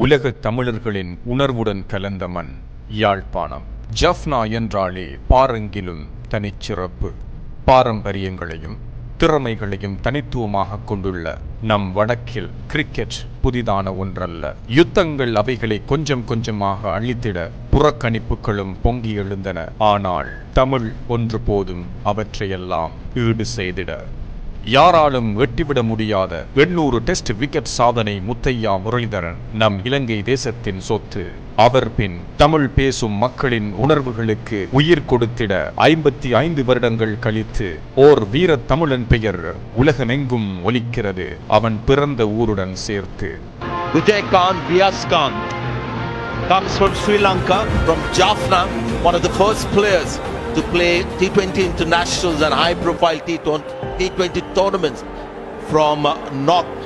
உலக தமிழர்களின் உணர்வுடன் கலந்த மண் யாழ்ப்பாணம். ஜஃப்னா என்றாலே பாரங்கிலும் தனிச்சிறப்பு. பாரம்பரியங்களையும் திறமைகளையும் தனித்துவமாக கொண்டுள்ள நம் வடக்கில் கிரிக்கெட் புதிதான ஒன்றல்ல. யுத்தங்கள் அவைகளை கொஞ்சம் கொஞ்சமாக அழித்திட புறக்கணிப்புகளும் பொங்கி எழுந்தன. ஆனால் தமிழ் ஒன்று போதும் அவற்றையெல்லாம் ஈடு செய்திட. யாராலும் வெட்டிவிட முடியாத 800 டெஸ்ட் விக்கெட் சாதனை முத்தையா முரளிதரன் நம் இலங்கை தேசத்தின் சொத்து. அவர் பின் தமிழ் பேசும் மக்களின் உணர்வுகளுக்கு உயிர் கொடுத்திட 55 வருடங்கள் கழித்து ஓர் வீர தமிழன் பெயர் உலகமெங்கும் ஒலிக்கிறது, அவன் பிறந்த ஊருடன் சேர்த்து. Vijayakanth Vyaskanth comes from Sri Lanka, from Jaffna, one of the first players to play T20 internationals and high-profile T20 tournaments from North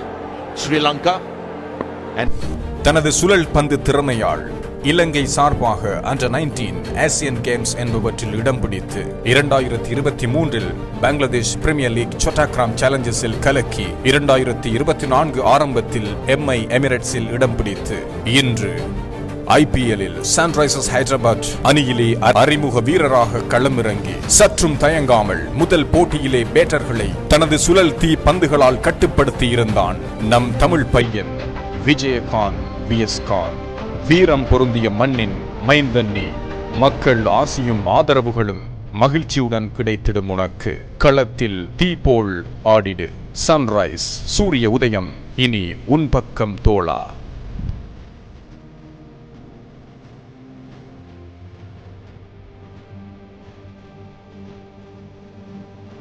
Sri Lanka. And தனது சுழல் பந்து திறமையால் இலங்கை சார்பாக அண்டர் 19 ஆசியன் கேம்ஸ் என்பவற்றில் இடம் பிடித்து 2023 பங்களாதேஷ் பிரீமியர் லீக் சோட்டாகிராம் சேலஞ்சர்ஸில் கலக்கி 2024 ஆரம்பத்தில் MI எமிரேட்ஸில் இடம் பிடித்து இன்று IPL-இல் சன்ரைசர்ஸ் ஹைதராபாத் அணியிலே அறிமுக வீரராக களமிறங்கி சற்றும் தயங்காமல் முதல் போட்டியிலே பேட்டர்களை தனது சுழல் தீ பந்துகளால் கட்டுப்படுத்தி இருந்தான் நம் தமிழ் பையன் விஜயகாந்த் வியஸ்காந்த். வீரம் பொருந்திய மண்ணின் மைந்தன்னி, மக்கள் ஆசியும் ஆதரவுகளும் மகிழ்ச்சியுடன் கிடைத்திடும் உனக்கு. களத்தில் தீ போல் ஆடிடு. சன்ரைஸ் சூரிய உதயம் இனி உன் பக்கம் தோழா.